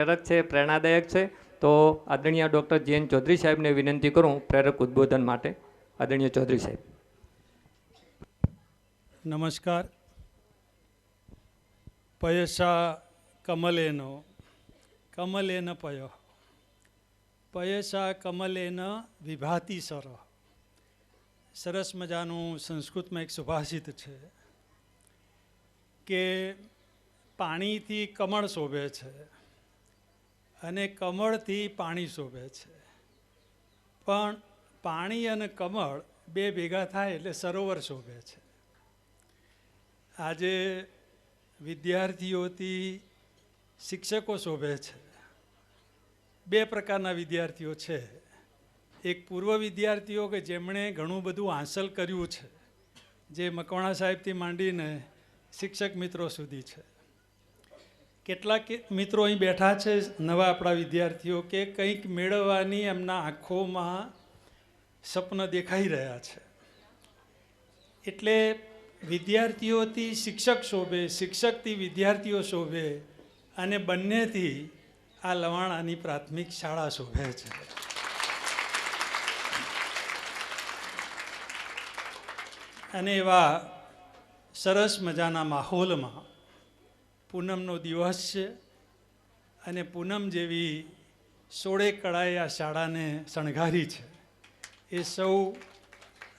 પ્રેરક છે, પ્રેરણાદાયક છે। તો આદરણીય ડૉક્ટર જે.એન. ચૌધરી સાહેબને વિનંતી કરું પ્રેરક ઉદ્બોધન માટે। આદરણીય ચૌધરી સાહેબ। નમસ્કાર। પયસા કમલેનો કમલેન પય પયસા કમલેન વિભાતિ સર। સરસ મજાનું સંસ્કૃતમાં એક સુભાષિત છે કે પાણીથી કમળ શોભે છે અને કમળથી પાણી શોભે છે, પણ પાણી અને કમળ બે ભેગા થાય એટલે સરોવર શોભે છે। આજે વિદ્યાર્થીઓથી શિક્ષકો શોભે છે। બે પ્રકારના વિદ્યાર્થીઓ છે, એક પૂર્વ વિદ્યાર્થીઓ કે જેમણે ઘણું બધું હાંસલ કર્યું છે, જે મકવાણા સાહેબથી માંડીને શિક્ષક મિત્રો સુધી છે। કેટલાક મિત્રો અહીં બેઠા છે, નવા આપણા વિદ્યાર્થીઓ, કે કંઈક મેળવવાની એમના આંખોમાં સપન દેખાઈ રહ્યા છે। એટલે વિદ્યાર્થીઓથી શિક્ષક શોભે, શિક્ષકથી વિદ્યાર્થીઓ શોભે, અને બંનેથી આ લવાણાની પ્રાથમિક શાળા શોભે છે। અને એવા સરસ મજાના માહોલમાં પૂનમનો દિવસ છે અને પૂનમ જેવી સોળે કળાએ આ શાળાને શણગારી છે। એ સૌ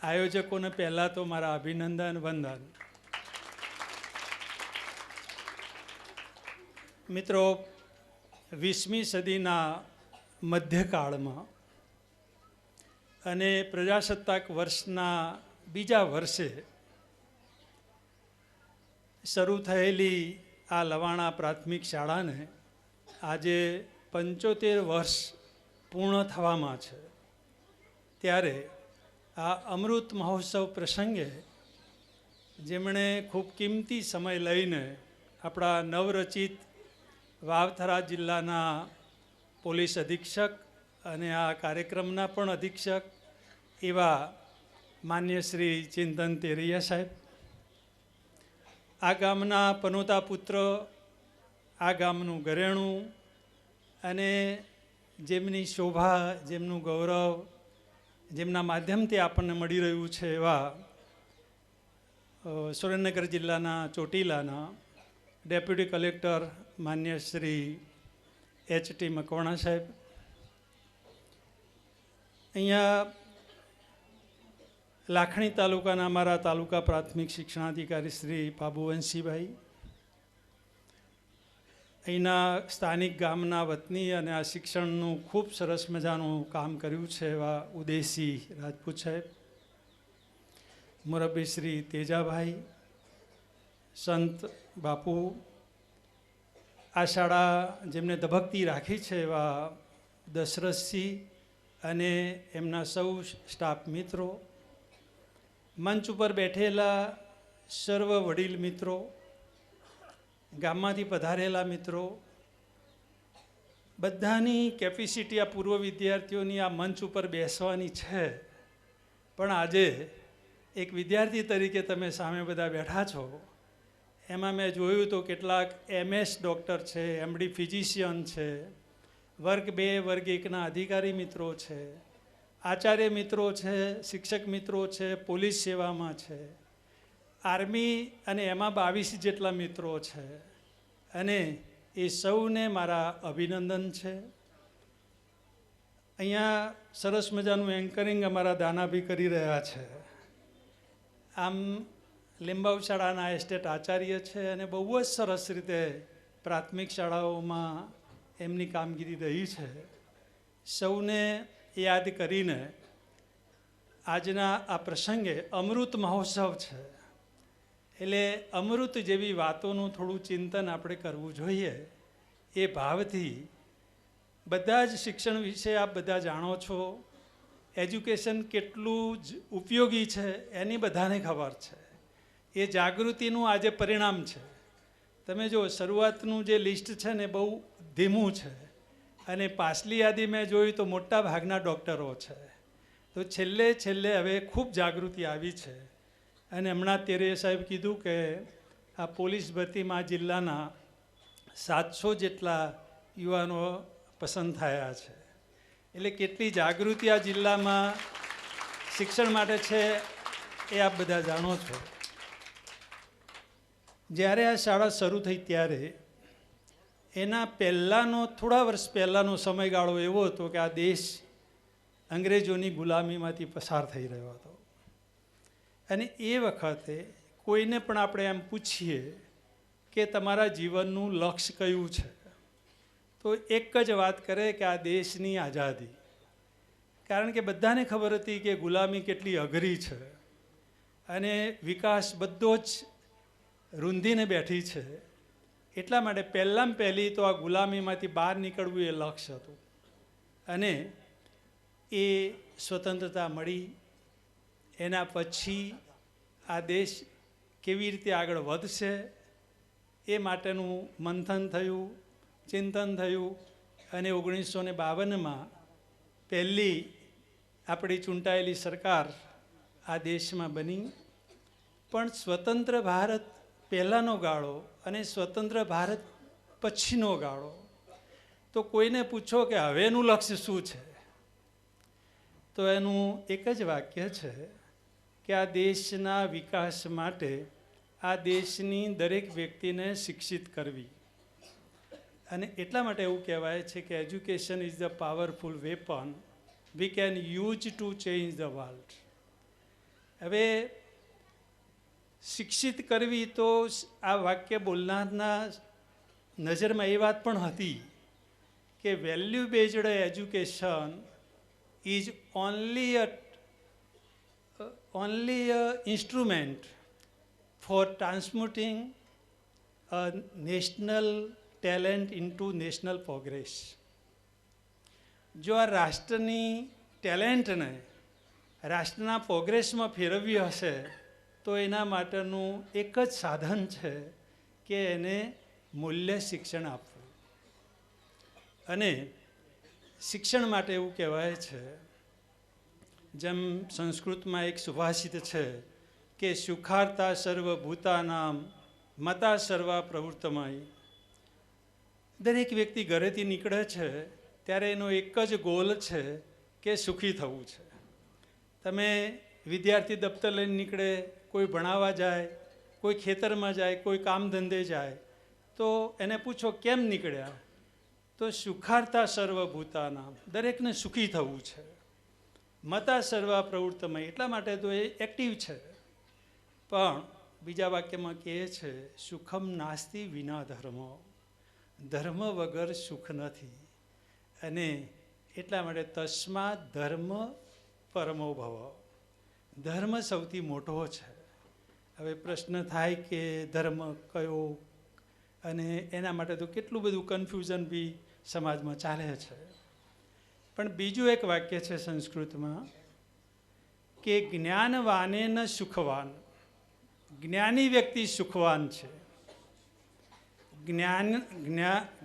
આયોજકોને પહેલાં તો મારા અભિનંદન, વંદન। મિત્રો, 20મી સદીના મધ્યકાળમાં અને પ્રજાસત્તાક વર્ષના બીજા વર્ષે શરૂ થયેલી આ લવાણા પ્રાથમિક શાળાને આજે 75 વર્ષ પૂર્ણ થવામાં છે। ત્યારે આ અમૃત મહોત્સવ પ્રસંગે જેમણે ખૂબ કિંમતી સમય લઈને આપણા નવરચિત વાવથરા જિલ્લાના પોલીસ અધિક્ષક અને આ કાર્યક્રમના પણ અધિક્ષક એવા માન્ય શ્રી ચિંતન તેરૈયા સાહેબ, આ ગામના પનોતા પુત્ર, આ ગામનું ઘરેણું, અને જેમની શોભા, જેમનું ગૌરવ, જેમના માધ્યમથી આપણને મળી રહ્યું છે એવા સુરેન્દ્રનગર જિલ્લાના ચોટીલાના ડેપ્યુટી કલેક્ટર માન્ય શ્રી એચ.ટી. મકવાણા સાહેબ, અહીંયા લાખણી તાલુકાના અમારા તાલુકા પ્રાથમિક શિક્ષણાધિકારી શ્રી પાબુવંશીભાઈ, અહીંના સ્થાનિક ગામના વતની અને આ શિક્ષણનું ખૂબ સરસ મજાનું કામ કર્યું છે એવા ઉદયસિંહ રાજપૂત સાહેબ, મુરબ્બી શ્રી તેજાભાઈ, સંત બાપુ, આ શાળા જેમને ધબકતી રાખી છે એવા દશરથસિંહ અને એમના સૌ સ્ટાફ મિત્રો, મંચ ઉપર બેઠેલા સર્વ વડીલ મિત્રો, ગામમાંથી પધારેલા મિત્રો, બધાની કેપેસિટી આ પૂર્વ વિદ્યાર્થીઓની આ મંચ ઉપર બેસવાની છે, પણ આજે એક વિદ્યાર્થી તરીકે તમે સામે બધા બેઠા છો, એમાં મેં જોયું તો કેટલાક MS ડૉક્ટર છે, MD ફિઝિશિયન છે, વર્ગ 2, વર્ગ 1ના અધિકારી મિત્રો છે, આચાર્ય મિત્રો છે, શિક્ષક મિત્રો છે, પોલીસ સેવામાં છે, આર્મી અને એમાં 22 જેટલા મિત્રો છે, અને એ સૌને મારા અભિનંદન છે। અહીંયા સરસ મજાનું એન્કરિંગ અમારા દાનાભી કરી રહ્યા છે। આમ લીંબાવ શાળાના એસ્ટેટ આચાર્ય છે અને બહુ જ સરસ રીતે પ્રાથમિક શાળાઓમાં એમની કામગીરી રહી છે। સૌને યાદ કરીને આજના આ પ્રસંગે અમૃત મહોત્સવ છે, એટલે અમૃત જેવી વાતોનું થોડું ચિંતન આપણે કરવું જોઈએ। એ ભાવથી બધા જ શિક્ષણ વિશે આપ બધા જાણો છો, એજ્યુકેશન કેટલું જ ઉપયોગી છે એની બધાને ખબર છે। એ જાગૃતિનું આજે પરિણામ છે। તમે જો શરૂઆતનું જે લિસ્ટ છે ને બહુ ધીમું છે, અને પાછલી યાદી મેં જોઈ તો મોટા ભાગના ડૉક્ટરો છે, તો છેલ્લે હવે ખૂબ જાગૃતિ આવી છે। અને હમણાં તેરે સાહેબ કીધું કે આ પોલીસ ભરતીમાં જિલ્લાના 700 જેટલા યુવાનો પસંદ થયા છે. એટલે કેટલી જાગૃતિ આ જિલ્લામાં શિક્ષણ માટે છે એ આપ બધા જાણો છો. જ્યારે આ શાળા શરૂ થઈ ત્યારે એના પહેલાંનો થોડા વર્ષ પહેલાંનો સમયગાળો એવો હતો કે આ દેશ અંગ્રેજોની ગુલામીમાંથી પસાર થઈ રહ્યો હતો. અને એ વખતે કોઈને પણ આપણે એમ પૂછીએ કે તમારા જીવનનું લક્ષ્ય કયું છે, તો એક જ વાત કરે કે આ દેશની આઝાદી. કારણ કે બધાને ખબર હતી કે ગુલામી કેટલી અઘરી છે અને વિકાસ બધો જ રૂંધીને બેઠી છે. એટલા માટે પહેલાં પહેલી તો આ ગુલામીમાંથી બહાર નીકળવું એ લક્ષ્ય હતું. અને એ સ્વતંત્રતા મળી એના પછી આ દેશ કેવી રીતે આગળ વધશે એ માટેનું મંથન થયું, ચિંતન થયું. અને 1952માં પહેલી આપણી ચૂંટાયેલી સરકાર આ દેશમાં બની. પણ સ્વતંત્ર ભારત પહેલાંનો ગાળો અને સ્વતંત્ર ભારત પછીનો ગાળો, તો કોઈને પૂછો કે હવેનું લક્ષ્ય શું છે, તો એનું એક જ વાક્ય છે કે આ દેશના વિકાસ માટે આ દેશની દરેક વ્યક્તિને શિક્ષિત કરવી. અને એટલા માટે એવું કહેવાય છે કે education is the powerful weapon we can use to change the world. હવે શિક્ષિત કરવી, તો આ વાક્ય બોલનારના નજરમાં એ વાત પણ હતી કે value based education is only a instrument for transmuting a national talent into national progress. જો આ રાષ્ટ્રની ટેલેન્ટને રાષ્ટ્રના પ્રોગ્રેસમાં ફેરવવી હશે તો એના માટેનું એક જ સાધન છે કે એને મૂલ્ય શિક્ષણ આપવું. અને શિક્ષણ માટે એવું કહેવાય છે, જેમ સંસ્કૃતમાં એક સુભાષિત છે કે સુખાર્તા સર્વભૂતાનામ મતા સર્વા પ્રવૃત્તમય. દરેક વ્યક્તિ ઘરેથી નીકળે છે ત્યારે એનો એક જ ગોલ છે કે સુખી થવું છે. તમે વિદ્યાર્થી દફતર લઈને નીકળે, કોઈ ભણાવવા જાય, કોઈ ખેતરમાં જાય, કોઈ કામ ધંધે જાય, તો એને પૂછો કેમ નીકળ્યા, તો સુખાર્તા સર્વભૂતાનામ, દરેકને સુખી થવું છે. મતા સર્વા પ્રવૃત્તમય, એટલા માટે તો એ એક્ટિવ છે. પણ બીજા વાક્યમાં કહે છે સુખમ નાસ્તિ વિના ધર્મો, ધર્મ વગર સુખ નથી. અને એટલા માટે તસ્માત ધર્મ પરમો ભવ, ધર્મ સૌથી મોટો છે. હવે પ્રશ્ન થાય કે ધર્મ કયો, અને એના માટે તો કેટલું બધું કન્ફ્યુઝન બી સમાજમાં ચાલે છે. પણ બીજું એક વાક્ય છે સંસ્કૃતમાં કે જ્ઞાનવાને ન સુખવાન, જ્ઞાની વ્યક્તિ સુખવાન છે.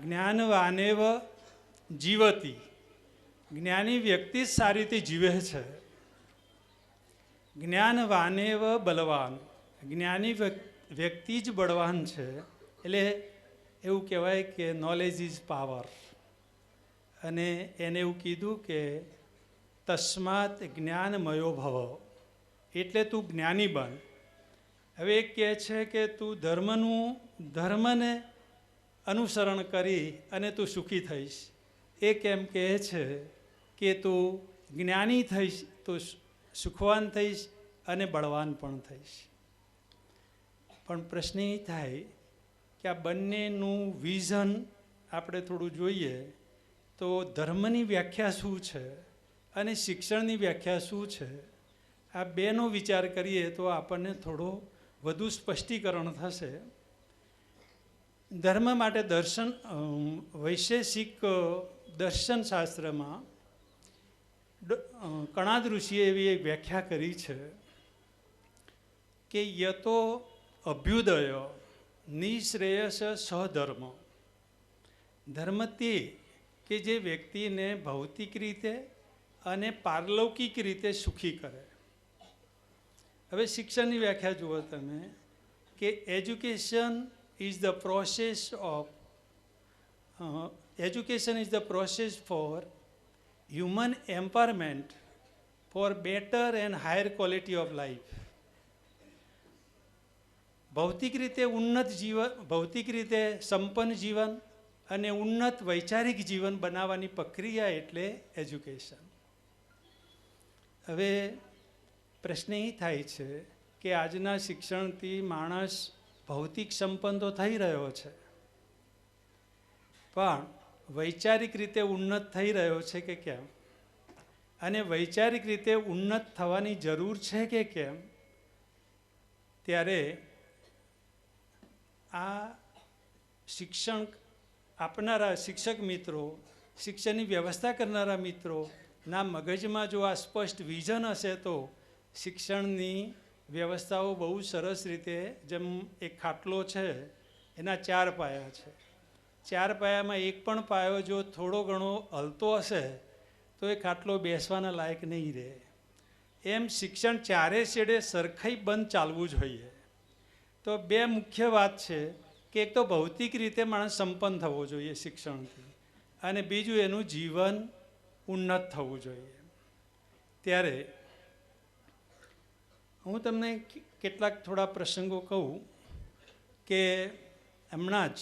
જ્ઞાનવાનેવ જીવતી, જ્ઞાની વ્યક્તિ જ સારી રીતે જીવે છે. જ્ઞાનવાનેવ બલવાન, જ્ઞાની વ્યક્તિ જ બળવાન છે. એટલે એવું કહેવાય કે નોલેજ ઇઝ પાવર. અને એને એવું કીધું કે તસ્માત જ્ઞાનમયો ભવ, એટલે તું જ્ઞાની બન. હવે એક કહે છે કે તું ધર્મને અનુસરણ કરી અને તું સુખી થઈશ. એક એમ કહે છે કે તું જ્ઞાની થઈશ તો સુખવાન થઈશ અને બળવાન પણ થઈશ. પણ પ્રશ્ન એ થાય કે આ બંનેનું વિઝન આપણે થોડું જોઈએ તો ધર્મની વ્યાખ્યા શું છે અને શિક્ષણની વ્યાખ્યા શું છે, આ બેનો વિચાર કરીએ તો આપણને થોડો વધુ સ્પષ્ટીકરણ થશે. ધર્મ માટે વૈશેષિક દર્શનશાસ્ત્રમાં કણાદ ઋષિએ એવી એક વ્યાખ્યા કરી છે કે યતો અભ્યુદય નિશ્રેયસ સહધર્મ. ધર્મ તે કે જે વ્યક્તિને ભૌતિક રીતે અને પારલૌકિક રીતે સુખી કરે. હવે શિક્ષણની વ્યાખ્યા જુઓ તમે કે education is the process of education is the process for human empowerment for better and higher quality of life. ભૌતિક રીતે ઉન્નત જીવન, ભૌતિક રીતે સંપન્ન જીવન અને ઉન્નત વૈચારિક જીવન બનાવવાની પ્રક્રિયા એટલે એજ્યુકેશન. હવે પ્રશ્ન એ થાય છે કે આજના શિક્ષણથી માણસ ભૌતિક સંપન્ન તો થઈ રહ્યો છે, પણ વૈચારિક રીતે ઉન્નત થઈ રહ્યો છે કે કેમ, અને વૈચારિક રીતે ઉન્નત થવાની જરૂર છે કે કેમ, ત્યારે આ શિક્ષણ આપનારા શિક્ષક મિત્રો, શિક્ષણની વ્યવસ્થા કરનારા મિત્રોના મગજમાં જો આ સ્પષ્ટ વિઝન હશે તો શિક્ષણની વ્યવસ્થાઓ બહુ સરસ રીતે, જેમ એક ખાટલો છે એના 4 પાયા છે, 4 પાયામાં એક પણ પાયો જો થોડો ઘણો હલતો હશે તો એ ખાટલો બેસવાના લાયક નહીં રહે. એમ શિક્ષણ 4 છેડે સરખાઈ બંધ ચાલવું જોઈએ. તો 2 મુખ્ય વાત છે કે એક તો ભૌતિક રીતે માણસ સંપન્ન થવો જોઈએ શિક્ષણથી, અને બીજું એનું જીવન ઉન્નત થવું જોઈએ. ત્યારે હું તમને કેટલાક થોડા પ્રસંગો કહું કે હમણાં જ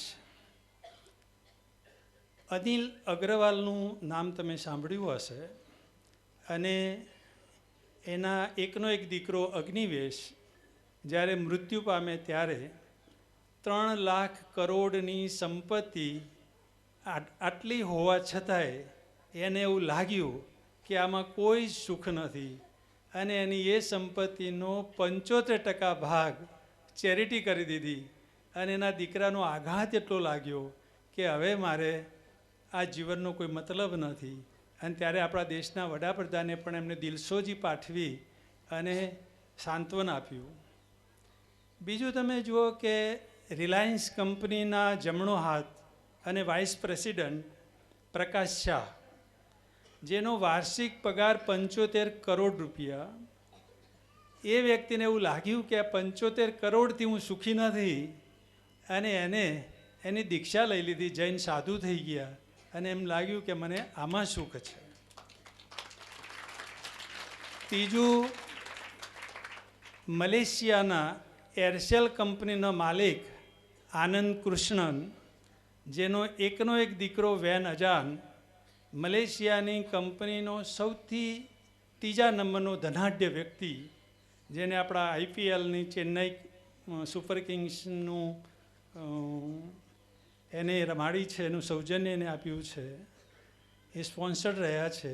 અનિલ અગ્રવાલનું નામ તમે સાંભળ્યું હશે, અને એના એકનો એક દીકરો અગ્નિવેશ જ્યારે મૃત્યુ પામે ત્યારે 3 લાખ કરોડની સંપત્તિ આટલી હોવા છતાંય એને એવું લાગ્યું કે આમાં કોઈ સુખ નથી, અને એની એ સંપત્તિનો 75% ભાગ ચેરિટી કરી દીધી. અને એના દીકરાનો આઘાત એટલો લાગ્યો કે હવે મારે આ જીવનનો કોઈ મતલબ નથી. અને ત્યારે આપણા દેશના વડાપ્રધાને પણ એમને દિલસોજી પાઠવી અને સાંત્વન આપ્યું. બીજું તમે જુઓ કે રિલાયન્સ કંપનીના જમણો હાથ અને વાઇસ પ્રેસિડન્ટ પ્રકાશ શાહ, જેનો વાર્ષિક પગાર 75 કરોડ રૂપિયા, એ વ્યક્તિને એવું લાગ્યું કે આ 75 કરોડથી હું સુખી નથી, અને એને એની દીક્ષા લઈ લીધી, જૈન સાધુ થઈ ગયા, અને એમ લાગ્યું કે મને આમાં સુખ છે. ત્રીજું, મલેશિયાના એરસેલ કંપનીનો માલિક આનંદ કૃષ્ણન, જેનો એકનો એક દીકરો વેન અજાન મલેશિયાની કંપનીનો સૌથી 3જા નંબરનો ધનાઢ્ય વ્યક્તિ, જેને આપણા આઈપીએલની ચેન્નઈ સુપર કિંગ્સનું એને રમાડી છે, એનું સૌજન્ય એને આપ્યું છે, એ સ્પોન્સર્ડ રહ્યા છે.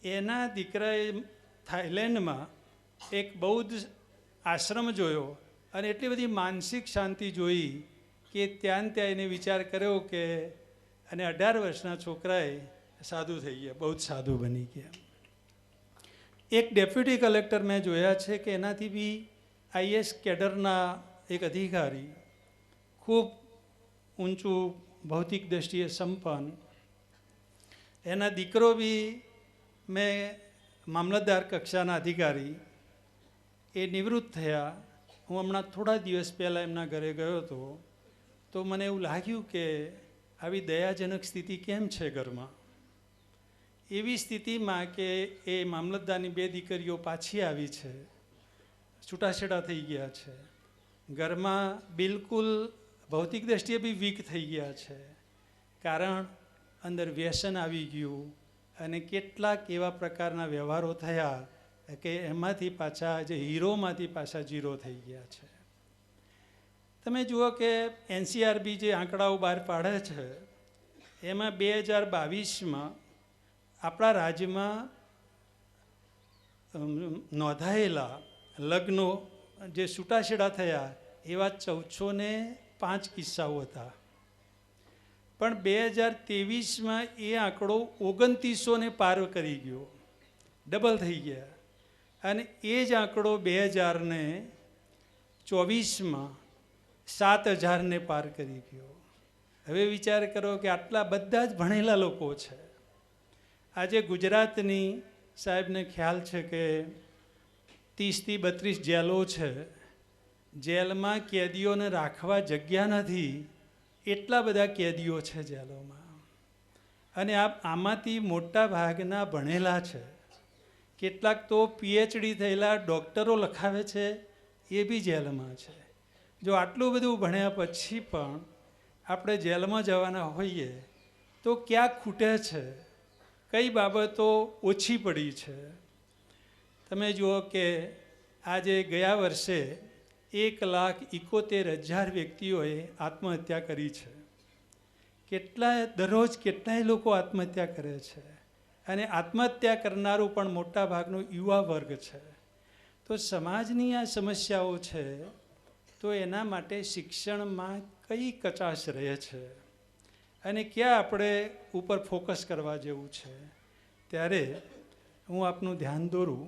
એના દીકરાએ થાઈલેન્ડમાં એક બૌદ્ધ આશ્રમ જોયો અને એટલી બધી માનસિક શાંતિ જોઈ કે ત્યાં એને વિચાર કર્યો કે, અને 18 વર્ષના છોકરાએ સાધુ થઈ ગયા, બૌદ્ધ સાધુ બની ગયા. એક ડેપ્યુટી કલેક્ટર મેં જોયા છે કે એનાથી બી આઈએસ કેડરના એક અધિકારી, ખૂબ ઊંચું ભૌતિક દ્રષ્ટિએ સંપન્ન, એના દીકરો બી મેં મામલતદાર કક્ષાના અધિકારી, એ નિવૃત્ત થયા. હું હમણાં થોડા દિવસ પહેલાં એમના ઘરે ગયો હતો, તો મને એવું લાગ્યું કે આવી દયાજનક સ્થિતિ કેમ છે ઘરમાં. એવી સ્થિતિમાં કે એ મામલતદારની 2 દીકરીઓ પાછી આવી છે, છૂટાછેડા થઈ ગયા છે, ઘરમાં બિલકુલ ભૌતિક દ્રષ્ટિએ બી વીક થઈ ગયા છે, કારણ અંદર વ્યસન આવી ગયું, અને કેટલાક એવા પ્રકારના વ્યવહારો થયા કે એમાંથી પાછા જે હીરોમાંથી પાછા ઝીરો થઈ ગયા છે. તમે જુઓ કે એનસીઆરબી જે આંકડાઓ બહાર પાડે છે, એમાં 2022માં આપણા રાજ્યમાં નોંધાયેલા લગ્નો જે છૂટાછેડા થયા એવા 1405 કિસ્સાઓ હતા, પણ 2023માં એ આંકડો 2900 પાર કરી ગયો, ડબલ થઈ ગયા. અને એ જ આંકડો 2024માં 7000 પાર કરી ગયો. હવે વિચાર કરો કે આટલા બધા જ ભણેલા લોકો છે. આજે ગુજરાતની સાહેબને ખ્યાલ છે કે 30 થી 32 જેલો છે, જેલમાં કેદીઓને રાખવા જગ્યા નથી, એટલા બધા કેદીઓ છે જેલોમાં. અને આમાંથી મોટા ભાગના ભણેલા છે. કેટલાક તો પીએચડી થયેલા ડૉક્ટરો લખાવે છે, એ બી જેલમાં છે. જો આટલું બધું ભણ્યા પછી પણ આપણે જેલમાં જવાના હોઈએ તો ક્યાં ખૂટે છે, કઈ બાબતો ઓછી પડી છે. તમે જુઓ કે આજે ગયા વર્ષે 1,71,000 વ્યક્તિઓએ આત્મહત્યા કરી છે. દરરોજ કેટલાય લોકો આત્મહત્યા કરે છે, અને આત્મહત્યા કરનારું પણ મોટા ભાગનો યુવા વર્ગ છે. તો સમાજની આ સમસ્યાઓ છે, તો એના માટે શિક્ષણમાં કઈ કચાશ રહે છે અને ક્યાં આપણે ઉપર ફોકસ કરવા જેવું છે. ત્યારે હું આપનું ધ્યાન દોરું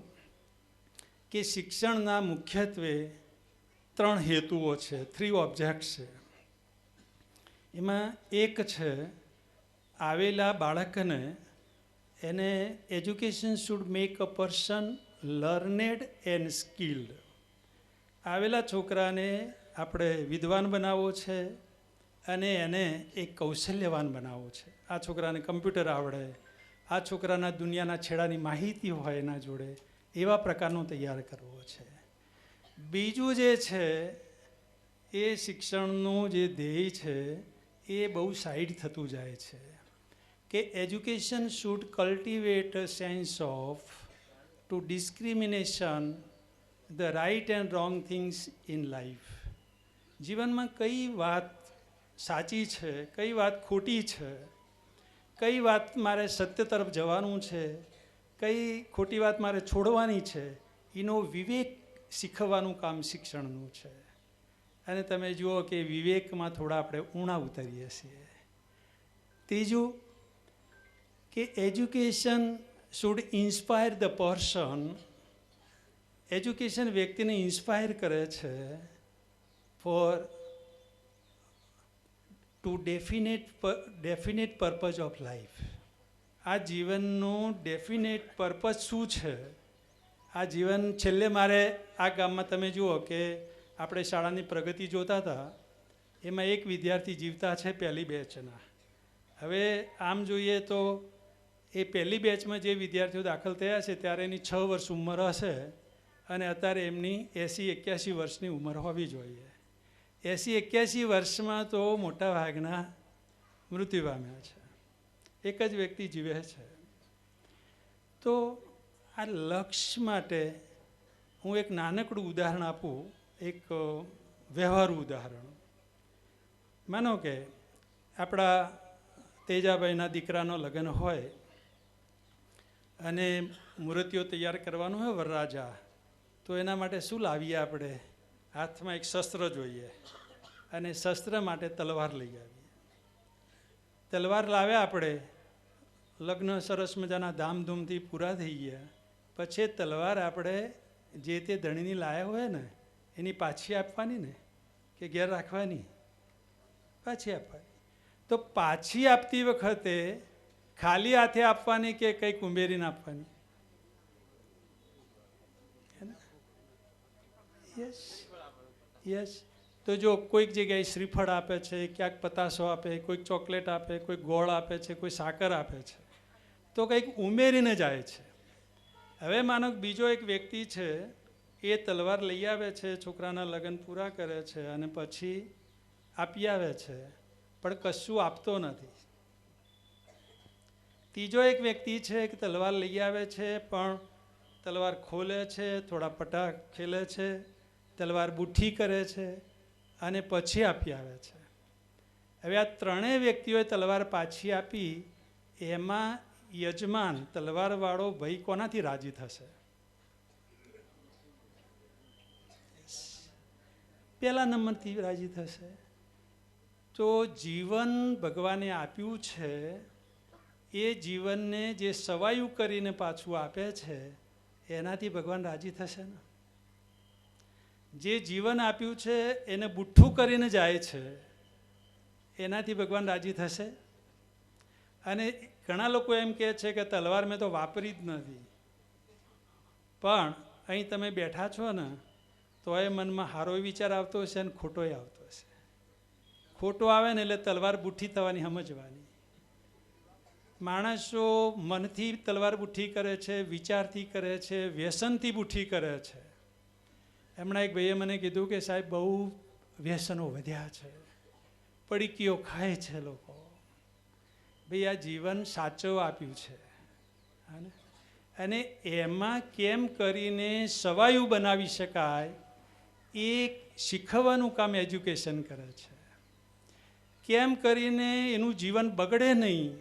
કે શિક્ષણના મુખ્યત્વે 3 હેતુઓ છે, 3 ઓબ્જેક્ટ્સ છે. એમાં એક છે, આવેલા બાળકને એને education should make a person learned and skilled. આવેલા છોકરાને આપણે વિદ્વાન બનાવવો છે અને એને એક કૌશલ્યવાન બનાવવો છે. આ છોકરાને કમ્પ્યુટર આવડે, આ છોકરાના દુનિયાના છેડાની માહિતી હોય એના જોડે, એવા પ્રકારનું તૈયાર કરવો છે. બીજું જે છે એ શિક્ષણનું જે ધ્યેય છે એ બહુ સાઈડ થતું જાય છે કે education should cultivate a sense of to discrimination the right and wrong things in life. જીવનમાં કઈ વાત સાચી છે, કઈ વાત ખોટી છે, કઈ વાત મારે સત્ય તરફ જવાનું છે, કઈ ખોટી વાત મારે છોડવાની છે, એનો વિવેક શીખવવાનું કામ શિક્ષણનું છે. અને તમે જુઓ કે વિવેકમાં થોડા આપણે ઊણા ઉતરીએ છીએ. ત્રીજું કે education should inspire the person. Education વ્યક્તિને ઇન્સ્પાયર કરે છે for to definite purpose of life. આ જીવનનું ડેફિનેટ પર્પઝ શું છે? આ જીવન છેલ્લે મારે આ ગામમાં તમે જુઓ કે આપણે શાળાની પ્રગતિ જોતા હતા, એમાં એક વિદ્યાર્થી જીવતા છે પહેલી બેચના. હવે આમ જોઈએ તો એ પહેલી બેચમાં જે વિદ્યાર્થીઓ દાખલ થયા છે ત્યારે એની 6 વર્ષ ઉંમર હશે અને અત્યારે એમની 80-81 વર્ષની ઉંમર હોવી જોઈએ. 80-81 વર્ષમાં તો મોટા ભાગના મૃત્યુ પામ્યા છે, એક જ વ્યક્તિ જીવે છે. તો આ લક્ષ્ય માટે હું એક નાનકડું ઉદાહરણ આપું, એક વ્યવહારુ ઉદાહરણ. માનો કે આપણા તેજાભાઈના દીકરાનો લગ્ન હોય અને મૂર્તિઓ તૈયાર કરવાનું હોય વરરાજા, તો એના માટે શું લાવીએ આપણે? હાથમાં એક શસ્ત્ર જોઈએ અને શસ્ત્ર માટે તલવાર લઈ આવીએ. તલવાર લાવ્યા આપણે, લગ્ન સરસ મજાના ધામધૂમથી પૂરા થઈ ગયા પછી તલવાર આપણે જે તે ધણીની લાયા હોય ને એની પાછી આપવાની ને કે ઘેર રાખવાની? પાછી આપવાની. તો પાછી આપતી વખતે ખાલી હાથે આપવાની કે કંઈક ઉમેરીને આપવાની? યસ. તો જો કોઈક જગ્યાએ શ્રીફળ આપે છે, ક્યાંક પતાસો આપે, કોઈક ચોકલેટ આપે, કોઈક ગોળ આપે છે, કોઈ સાકર આપે છે, તો કંઈક ઉમેરીને જાય છે. હવે માનો બીજો એક વ્યક્તિ છે, એ તલવાર લઈ આવે છે, છોકરાના લગ્ન પૂરા કરે છે અને પછી આપી આવે છે, પણ કશું આપતો નથી. ત્રીજો એક વ્યક્તિ છે કે તલવાર લઈ આવે છે પણ તલવાર ખોલે છે, થોડા પટા ખેલે છે, તલવાર બુઠ્ઠી કરે છે અને પછી આપી આવે છે. હવે આ ત્રણેય વ્યક્તિઓએ તલવાર પાછી આપી, એમાં યજમાન તલવારવાળો ભાઈ કોનાથી રાજી થશે? પહેલા નંબરથી રાજી થશે. તો જીવન ભગવાને આપ્યું છે, એ જીવનને જે સવાયું કરીને પાછું આપે છે એનાથી ભગવાન રાજી થશે ને? જે જીવન આપ્યું છે એને બુઠ્ઠું કરીને જાય છે, એનાથી ભગવાન રાજી થશે? અને ઘણા લોકો એમ કહે છે કે તલવાર મેં તો વાપરી જ નથી. પણ અહીં તમે બેઠા છો ને તો એ મનમાં સારો વિચાર આવતો હશે અને ખોટોય આવતો હશે. ખોટો આવે ને એટલે તલવાર બુઠ્ઠી થવાની સમજવાની. માણસો મનથી તલવાર બુઠ્ઠી કરે છે, વિચારથી કરે છે, વ્યસનથી બુઠ્ઠી કરે છે. હમણાં એક ભાઈએ મને કીધું કે સાહેબ બહુ વ્યસનો વધ્યા છે, પડીકીઓ ખાય છે લોકો. ભાઈ આ જીવન સાચો આપ્યું છે અને એમાં કેમ કરીને સવાયું બનાવી શકાય એ શીખવવાનું કામ એજ્યુકેશન કરે છે. કેમ કરીને એનું જીવન બગડે નહીં,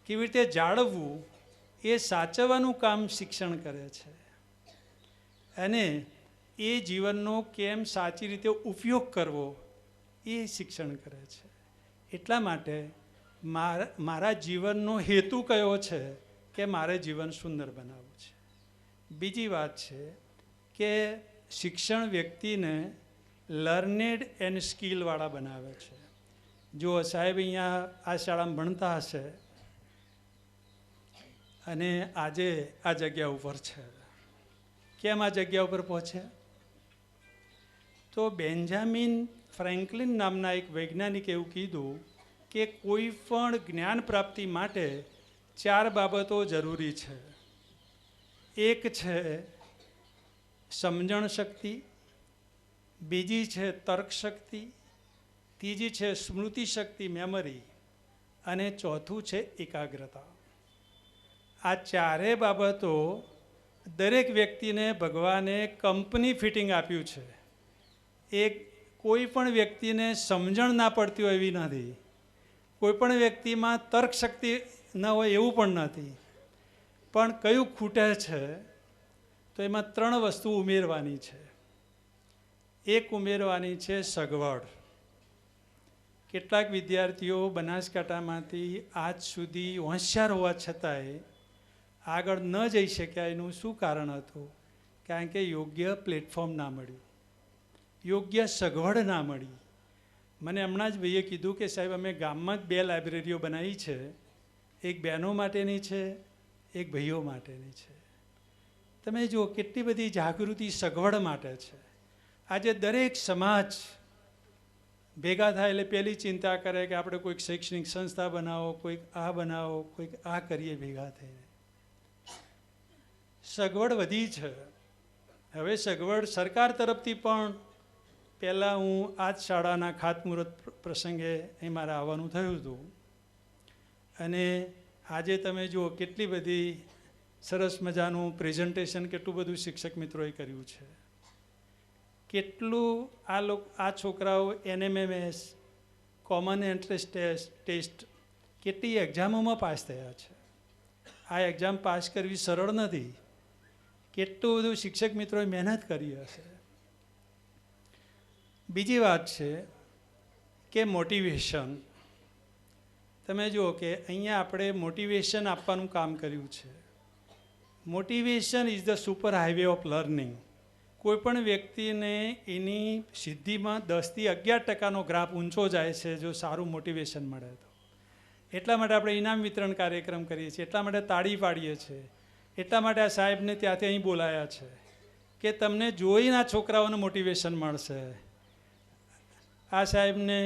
કેવી રીતે જાળવવું એ સાચવવાનું કામ શિક્ષણ કરે છે. અને એ જીવનનો કેમ સાચી રીતે ઉપયોગ કરવો એ શિક્ષણ કરે છે. એટલા માટે મારા જીવનનો હેતુ કયો છે કે મારે જીવન સુંદર બનાવવું છે. બીજી વાત છે કે શિક્ષણ વ્યક્તિને લર્નેડ એન્ડ સ્કિલવાળા બનાવે છે. જો સાહેબ અહીંયા આ શાળામાં ભણતા હશે અને આજે આ જગ્યા ઉપર છે, કેમ આ જગ્યા ઉપર પહોંચ્યા? તો બેન્જામિન ફ્રેન્કલિન નામના એક વૈજ્ઞાનિકે એવું કીધું કે કોઈ પણ જ્ઞાન પ્રાપ્તિ માટે 4 બાબતો જરૂરી છે. એક છે સમજણ શક્તિ, બીજી છે તર્ક શક્તિ, ત્રીજી છે સ્મૃતિ શક્તિ મેમરી, અને ચોથું છે એકાગ્રતા. આ 4 બાબતો દરેક વ્યક્તિને ભગવાને કંપની ફિટિંગ આપ્યું છે. એક કોઈ પણ વ્યક્તિને સમજણ ના પડતી હોય એવી નથી, કોઈ પણ વ્યક્તિમાં તર્ક શક્તિ ન હોય એવું પણ નથી. પણ કયું ખૂટે છે તો એમાં 3 વસ્તુ ઉમેરવાની છે. એક ઉમેરવાની છે સગવડ. કેટલાક વિદ્યાર્થીઓ બનાસકાંઠામાંથી આજ સુધી હોશિયાર હોવા છતાંય આગળ ન જઈ શક્યા. એનું શું કારણ હતું? કારણ કે યોગ્ય પ્લેટફોર્મ ના મળ્યું, યોગ્ય સગવડ ના મળી. મને હમણાં જ ભાઈએ કીધું કે સાહેબ અમે ગામમાં જ 2 લાઇબ્રેરીઓ બનાવી છે, એક બહેનો માટેની છે, એક ભાઈઓ માટેની છે. તમે જુઓ કેટલી બધી જાગૃતિ સગવડ માટે છે. આજે દરેક સમાજ ભેગા થાય એટલે પહેલી ચિંતા કરે કે આપણે કોઈક શૈક્ષણિક સંસ્થા બનાવો, કોઈક આ બનાવો, કોઈક આ કરીએ ભેગા થઈને. સગવડ વધી છે. હવે સગવડ સરકાર તરફથી પણ પહેલાં હું આ જ શાળાના ખાતમુહૂર્ત પ્રસંગે અહીં મારે આવવાનું થયું હતું અને આજે તમે જુઓ કેટલી બધી સરસ મજાનું પ્રેઝન્ટેશન, કેટલું બધું શિક્ષક મિત્રોએ કર્યું છે. કેટલું આ છોકરાઓ NMMS, કોમન એન્ટ્રન્સ ટેસ્ટ કેટલી એક્ઝામોમાં પાસ થયા છે. આ એક્ઝામ પાસ કરવી સરળ નથી. કેટલું બધું શિક્ષક મિત્રોએ મહેનત કરી હશે. બીજી વાત છે કે મોટિવેશન. તમે જુઓ કે અહીંયા આપણે મોટિવેશન આપવાનું કામ કર્યું છે. Motivation is the super highway of learning. કોઈપણ વ્યક્તિને એની સિદ્ધિમાં 10 થી 11% ગ્રાફ ઊંચો જાય છે જો સારું મોટિવેશન મળે તો. એટલા માટે આપણે ઇનામ વિતરણ કાર્યક્રમ કરીએ છીએ, એટલા માટે તાળી પાડીએ છીએ, એટલા માટે આ સાહેબને ત્યાંથી અહીં બોલાયા છે કે તમને જોઈને આ છોકરાઓને મોટિવેશન મળશે. આ સાહેબને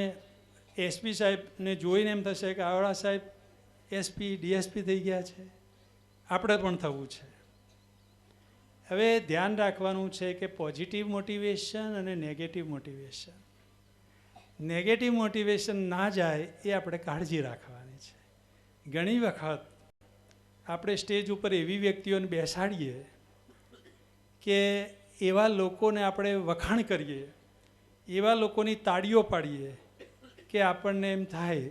SP સાહેબને જોઈને એમ થશે કે આવડા સાહેબ SP DSP થઈ ગયા છે, આપણે પણ થવું છે. હવે ધ્યાન રાખવાનું છે કે પોઝિટિવ મોટિવેશન અને નેગેટિવ મોટિવેશન. નેગેટિવ મોટિવેશન ના જાય એ આપણે કાળજી રાખવાની છે. ઘણી વખત આપણે સ્ટેજ ઉપર એવી વ્યક્તિઓને બેસાડીએ કે એવા લોકોને આપણે વખાણ કરીએ, એવા લોકોની તાળીઓ પાડીએ કે આપણને એમ થાય,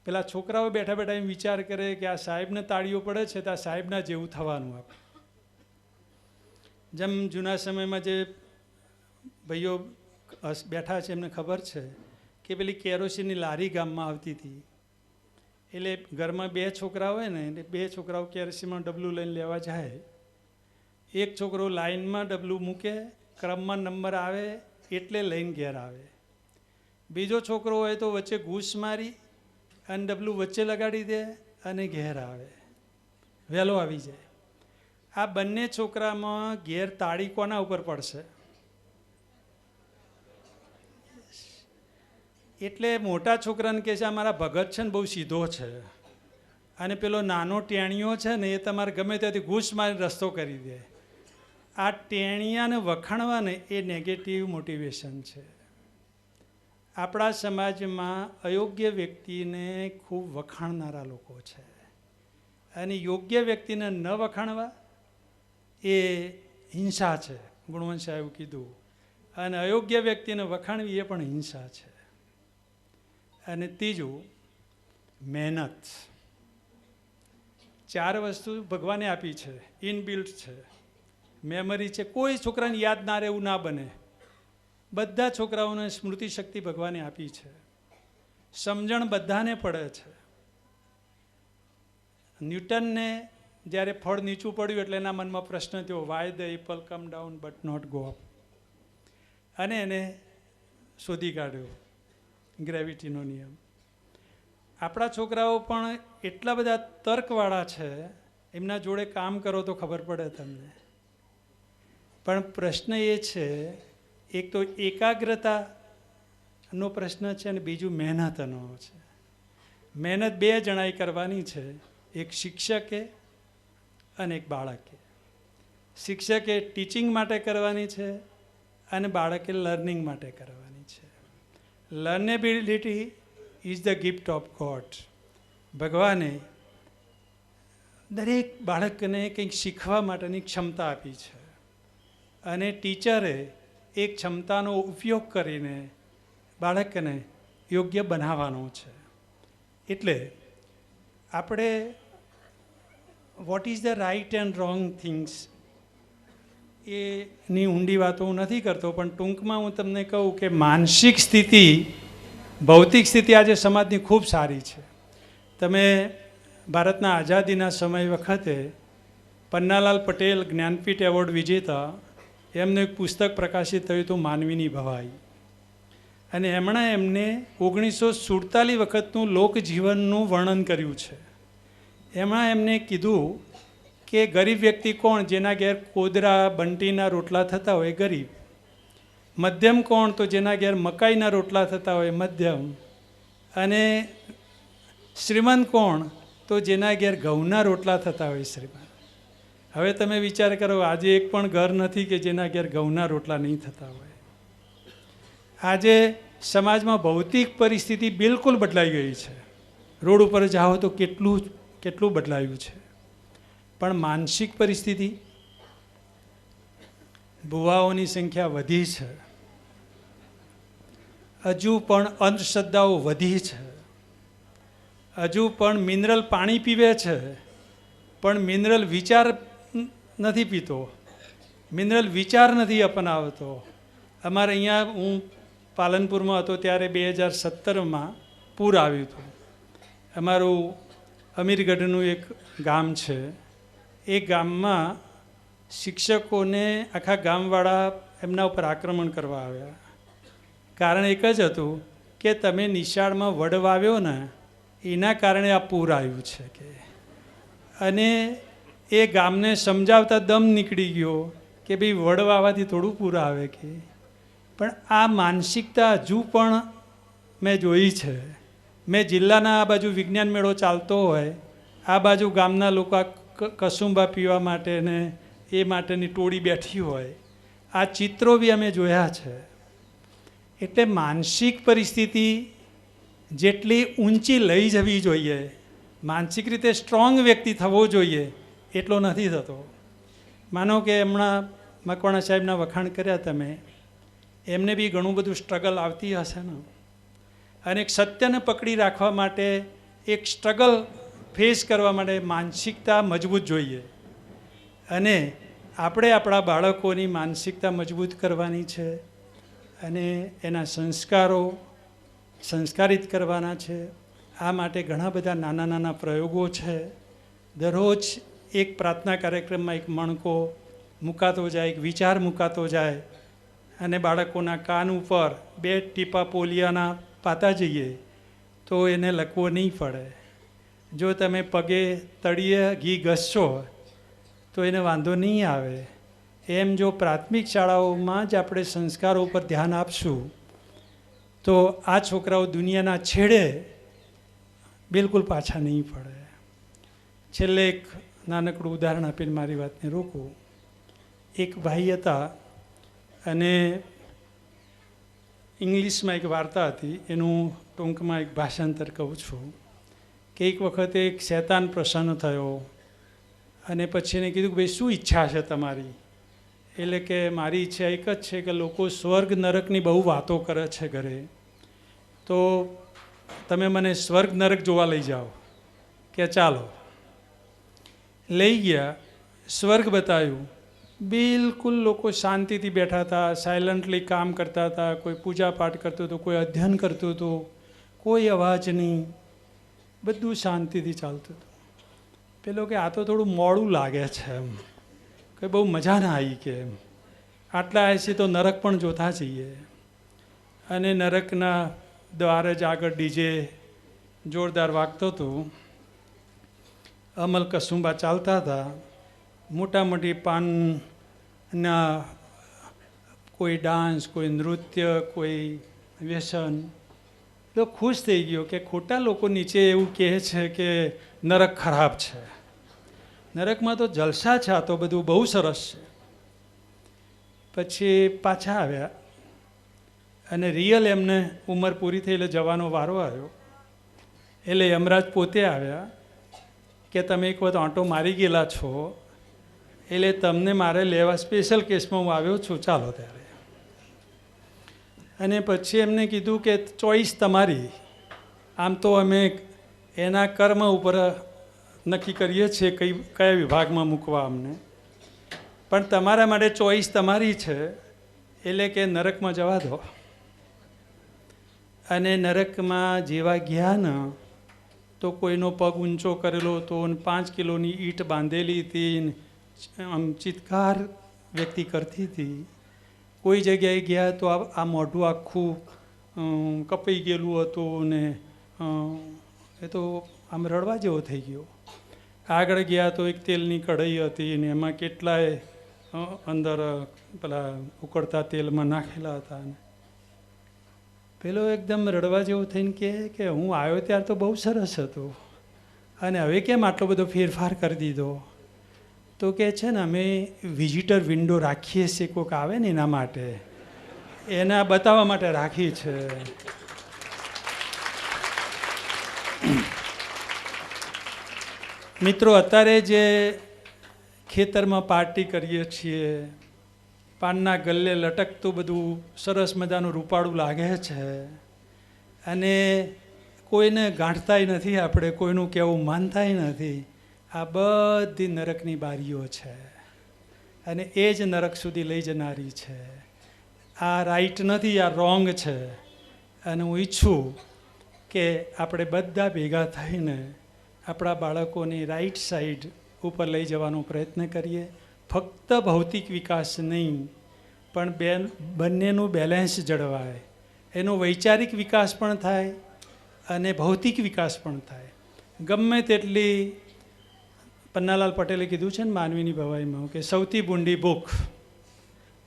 પેલા છોકરાઓ બેઠા બેઠા એમ વિચાર કરે કે આ સાહેબને તાળીઓ પડે છે તો આ સાહેબના જેવું થવાનું. આપણે જેમ જૂના સમયમાં જે ભાઈઓ બેઠા છે એમને ખબર છે કે પેલી કેરોસીનની લારી ગામમાં આવતી હતી. એટલે ઘરમાં 2 છોકરા હોય ને, એટલે 2 છોકરાઓ કેરોસીનમાં ડબલું લઈને લેવા જાય. એક છોકરો લાઇનમાં ડબલું મૂકે, ક્રમમાં નંબર આવે એટલે લઈને ઘેર આવે. બીજો છોકરો હોય તો વચ્ચે ઘૂસ મારી અને ડબલું વચ્ચે લગાડી દે અને ઘેર આવે, વહેલો આવી જાય. આ બંને છોકરામાં ઘેર તાળી કોના ઉપર પડશે? એટલે મોટા છોકરાને કહે છે આ મારા ભગત છે ને બહુ સીધો છે, અને પેલો નાનો ટેણીયો છે ને એ તમારે ગમે ત્યાંથી ઘૂસ મારી રસ્તો કરી દે. આ ટેણિયાને વખાણવાને એ નેગેટિવ મોટિવેશન છે. આપણા સમાજમાં અયોગ્ય વ્યક્તિને ખૂબ વખાણનારા લોકો છે, અને યોગ્ય વ્યક્તિને ન વખાણવા એ હિંસા છે, ગુણવંત સાહેબ કીધું. અને અયોગ્ય વ્યક્તિને વખાણવી એ પણ હિંસા છે. અને ત્રીજું, મહેનત. 4 વસ્તુ ભગવાને આપી છે, ઇનબિલ્ટ છે. મેમરી છે, કોઈ છોકરાને યાદ ના રહે એવું ના બને. બધા છોકરાઓને સ્મૃતિ શક્તિ ભગવાને આપી છે. સમજણ બધાને પડે છે. ન્યૂટનને જ્યારે ફળ નીચું પડ્યું એટલે એના મનમાં પ્રશ્ન થયો, why the apple come down but not go up. અને એને શોધી કાઢ્યો ગ્રેવિટીનો નિયમ. આપણા છોકરાઓ પણ એટલા બધા તર્કવાળા છે, એમના જોડે કામ કરો તો ખબર પડે તમને. પણ પ્રશ્ન એ છે, એક તો એકાગ્રતાનો પ્રશ્ન છે અને બીજું મહેનતનો છે. મહેનત 2 જણાએ કરવાની છે, એક શિક્ષકે અને એક બાળકે. શિક્ષકે ટીચિંગ માટે કરવાની છે અને બાળકે લર્નિંગ માટે કરવાની છે. Learnability is the gift of God. ભગવાને દરેક બાળકને કંઈક શીખવા માટેની ક્ષમતા આપી છે, અને ટીચરે એ ક્ષમતાનો ઉપયોગ કરીને બાળકને યોગ્ય બનાવવાનો છે. એટલે આપણે what is the right and wrong things એની ઊંડી વાતો હું નથી કરતો, પણ ટૂંકમાં હું તમને કહું કે માનસિક સ્થિતિ, ભૌતિક સ્થિતિ આજે સમાજની ખૂબ સારી છે. તમે ભારતના આઝાદીના સમય વખતે પન્નાલાલ પટેલ જ્ઞાનપીઠ એવોર્ડ વિજેતા, એમનું એક પુસ્તક પ્રકાશિત થયું હતું, માનવીની ભવાઈ. અને એમને 1947 વખતનું લોકજીવનનું વર્ણન કર્યું છે. એમને કીધું કે ગરીબ વ્યક્તિ કોણ? જેના ઘેર કોદરા બંટીના રોટલા થતા હોય ગરીબ. મધ્યમ કોણ? તો જેના ઘેર મકાઈના રોટલા થતા હોય મધ્યમ. અને શ્રીમંત કોણ? તો જેના ઘેર ઘઉંના રોટલા થતા હોય શ્રીમંત. હવે તમે વિચાર કરો, આજે એક પણ ઘર નથી કે જેના ઘેર ઘઉંના રોટલા નહીં થતા હોય. આજે સમાજમાં ભૌતિક પરિસ્થિતિ બિલકુલ બદલાઈ ગઈ છે. રોડ ઉપર જાઓ તો કેટલું બદલાયું છે. પણ માનસિક પરિસ્થિતિ, ભુવાઓની સંખ્યા વધી છે, હજુ પણ અંધશ્રદ્ધાઓ વધી છે, હજુ પણ મિનરલ પાણી પીવે છે, પણ મિનરલ વિચાર નથી પીતો, મિનરલ વિચાર નથી અપનાવતો. અમારે અહીંયા હું પાલનપુરમાં હતો ત્યારે 2017માં પૂર આવ્યું હતું. અમારું અમીરગઢનું એક ગામ છે. એ ગામમાં શિક્ષકોને આખા ગામવાળા એમના ઉપર આક્રમણ કરવા આવ્યા. કારણ એક જ હતું કે તમે નિશાળમાં વડ વાવ્યો ને એના કારણે આ પૂર આવ્યું છે કે. અને એ ગામને સમજાવતા દમ નીકળી ગયો કે ભાઈ વડ વાવવાથી થોડું પૂર આવે કે. પણ આ માનસિકતા હજુ પણ મેં જોઈ છે. મેં જિલ્લાના આ બાજુ વિજ્ઞાન મેળો ચાલતો હોય, આ બાજુ ગામના લોકો કસુંબા પીવા માટે ને એ માટેની ટોળી બેઠી હોય. આ ચિત્રો બી અમે જોયા છે. એટલે માનસિક પરિસ્થિતિ જેટલી ઊંચી લઈ જવી જોઈએ, માનસિક રીતે સ્ટ્રોંગ વ્યક્તિ થવો જોઈએ, એટલો નથી થતો. માનો કે હમણાં મકવાણા સાહેબના વખાણ કર્યા તમે, એમને બી ઘણું બધું સ્ટ્રગલ આવતી હશે ને. અને એક સત્યને પકડી રાખવા માટે, એક સ્ટ્રગલ ફેસ કરવા માટે માનસિકતા મજબૂત જોઈએ. અને આપણે આપણા બાળકોની માનસિકતા મજબૂત કરવાની છે, અને એના સંસ્કારિત કરવાના છે. આ માટે ઘણા બધા નાના નાના પ્રયોગો છે. દરરોજ એક પ્રાર્થના કાર્યક્રમમાં એક મણકો મૂકાતો જાય, એક વિચાર મૂકાતો જાય, અને બાળકોના કાન ઉપર 2 ટીપા પોલિયાના પાતા જઈએ તો એને લખવો નહીં પડે. જો તમે પગે તળિયે ઘી ઘસશો તો એને વાંધો નહીં આવે. એમ જો પ્રાથમિક શાળાઓમાં જ આપણે સંસ્કારો ઉપર ધ્યાન આપશું તો આ છોકરાઓ દુનિયાના છેડે બિલકુલ પાછા નહીં પડે. છેલ્લે એક નાનકડું ઉદાહરણ આપીને મારી વાતને રોકું. એક ભાઈ હતા અને ઇંગ્લિશમાં એક વાર્તા હતી, એનું ટૂંકમાં એક ભાષાંતર કહું છું કે એક વખતે એક શૈતાન પ્રસન્ન થયો અને પછી એને કીધું કે ભાઈ શું ઈચ્છા છે તમારી? એટલે કે મારી ઈચ્છા એક જ છે કે લોકો સ્વર્ગ નરકની બહુ વાતો કરે છે ઘરે, તો તમે મને સ્વર્ગ નરક જોવા લઈ જાઓ. કે ચાલો. લઈ ગયા, સ્વર્ગ બતાવ્યું. બિલકુલ લોકો શાંતિથી બેઠા હતા, સાયલન્ટલી કામ કરતા હતા, કોઈ પૂજા પાઠ કરતું હતું, કોઈ અધ્યયન કરતું હતું, કોઈ અવાજ નહીં, બધું શાંતિથી ચાલતું હતું. પેલો કે આ તો થોડું મોડું લાગે છે એમ, કે બહુ મજા ના આવી કે એમ, આટલા આયસી તો નરક પણ જોતા જઈએ. અને નરકના દ્વાર જ આગળ ડીજે જોરદાર વાગતું હતું, અમલ કસુંબા ચાલતા હતા, મોટા મોટી પાનના કોઈ ડાન્સ, કોઈ નૃત્ય, કોઈ વ્યસન. તો ખુશ થઈ ગયો કે ખોટા લોકો નીચે એવું કહે છે કે નરક ખરાબ છે, નરકમાં તો જલસા છે, આ તો બધું બહુ સરસ છે. પછી પાછા આવ્યા અને રિયલ એમને ઉંમર પૂરી થઈ એટલે જવાનો વારો આવ્યો. એટલે યમરાજ પોતે આવ્યા કે તમે એક વખત આંટો મારી ગયેલા છો, એટલે તમને મારે લેવા સ્પેશિયલ કેસમાં હું આવ્યો છું, ચાલો ત્યારે. અને પછી એમને કીધું કે ચોઈસ તમારી, આમ તો અમે એના કર્મ ઉપર નક્કી કરીએ છીએ કયા વિભાગમાં મૂકવા અમને, પણ તમારા માટે ચોઈસ તમારી છે, એટલે કે નરકમાં જવા દો. અને નરકમાં જેવા ગયા ને તો કોઈનો પગ ઊંચો કરેલો હતો અને 5 કિલોની ઈંટ બાંધેલી હતી, આમ ચિત્કાર વ્યક્તિ કરતી હતી. કોઈ જગ્યાએ ગયા તો આ મોઢું આખું કપાઈ ગયેલું હતું ને એ તો આમ રડવા જેવો થઈ ગયો. આગળ ગયા તો એક તેલની કઢાઈ હતી ને એમાં કેટલાય અંદર પેલા ઉકળતા તેલમાં નાખેલા હતા. પેલો એકદમ રડવા જેવો થઈને કે હું આવ્યો ત્યારે તો બહુ સરસ હતું અને હવે કેમ આટલો બધો ફેરફાર કરી દીધો? તો કે છે ને અમે વિઝિટર વિન્ડો રાખીએ છીએ, કોઈક આવે ને એના માટે, એના બતાવવા માટે રાખી છે. મિત્રો, અત્યારે જે ખેતરમાં પાર્ટી કરીએ છીએ, પાનના ગલ્લે લટકતું બધું સરસ મજાનું રૂપાળું લાગે છે અને કોઈને ગાંઠતાય નથી, આપણે કોઈનું કહેવું માનતાય નથી. આ બધી નરકની બારીઓ છે અને એ જ નરક સુધી લઈ જનારી છે. આ રાઈટ નથી, આ રોંગ છે. અને હું ઈચ્છું કે આપણે બધા ભેગા થઈને આપણા બાળકોની રાઈટ સાઈડ ઉપર લઈ જવાનો પ્રયત્ન કરીએ. ફક્ત ભૌતિક વિકાસ નહીં, પણ બંનેનું બેલેન્સ જળવાય, એનો વૈચારિક વિકાસ પણ થાય અને ભૌતિક વિકાસ પણ થાય. ગમે તેટલી પન્નાલાલ પટેલે કીધું છે ને માનવીની ભવાઈમાં કે સૌથી બૂંડી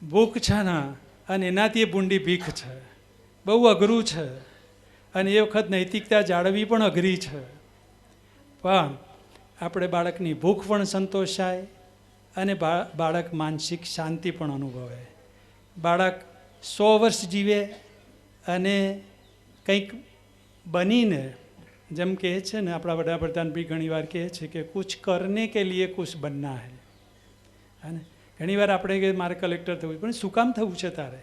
ભૂખ છે ને, અને એનાથી એ બૂંડી ભીખ છે. બહુ અઘરું છે અને એ વખત નૈતિકતા જાળવવી પણ અઘરી છે. પણ આપણે બાળકની ભૂખ પણ સંતોષાય અને બાળક માનસિક શાંતિ પણ અનુભવે. બાળક 100 વર્ષ જીવે અને કંઈક બનીને, જેમ કહે છે ને આપણા વડાપ્રધાન બી ઘણીવાર કહે છે કે કુછ કરને કે લીએ કુછ બનના હૈ. અને ઘણીવાર આપણે કે મારે કલેક્ટર થવું છે, પણ શું કામ થવું છે તારે?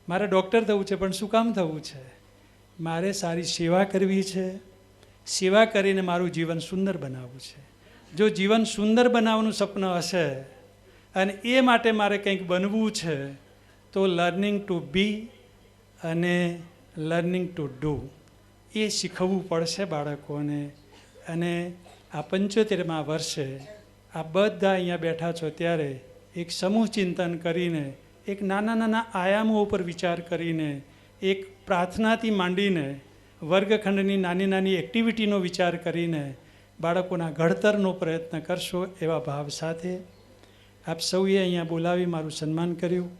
મારે ડૉક્ટર થવું છે, પણ શું કામ થવું છે? મારે સારી સેવા કરવી છે, સેવા કરીને મારું જીવન સુંદર બનાવવું છે. જો જીવન સુંદર બનાવવાનું સપન હશે અને એ માટે મારે કંઈક બનવું છે, તો લર્નિંગ ટુ બી અને લર્નિંગ ટુ ડુ એ શીખવવું પડશે બાળકોને. અને આ 75મા વર્ષે આ બધા અહીંયા બેઠા છો ત્યારે એક સમૂહ ચિંતન કરીને, એક નાના નાના આયામો ઉપર વિચાર કરીને, એક પ્રાર્થનાથી માંડીને વર્ગખંડની નાની નાની એક્ટિવિટીનો વિચાર કરીને બાળકોના ઘડતરનો પ્રયત્ન કરશો એવા ભાવ સાથે આપ સૌએ અહીંયા બોલાવી મારું સન્માન કર્યું.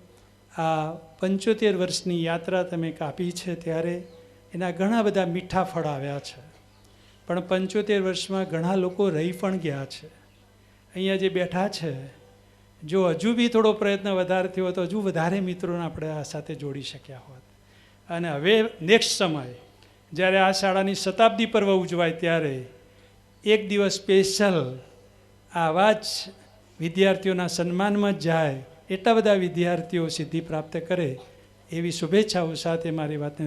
આ 75 વર્ષની યાત્રા તમે કાપી છે ત્યારે એના ઘણા બધા મીઠા ફળ આવ્યા છે. પણ 75 વર્ષમાં ઘણા લોકો રહી પણ ગયા છે. અહીંયા જે બેઠા છે, જો હજુ બી થોડો પ્રયત્ન વધારે થયો તો હજુ વધારે મિત્રોને આપણે આ સાથે જોડી શક્યા હોત. અને હવે નેક્સ્ટ સમય જ્યારે આ શાળાની શતાબ્દી પર્વ ઉજવાય ત્યારે એક દિવસ સ્પેશિયલ આવા જ વિદ્યાર્થીઓના સન્માનમાં જ જાય, એટલા બધા વિદ્યાર્થીઓ સિદ્ધિ પ્રાપ્ત કરે એવી શુભેચ્છાઓ સાથે મારી વાતને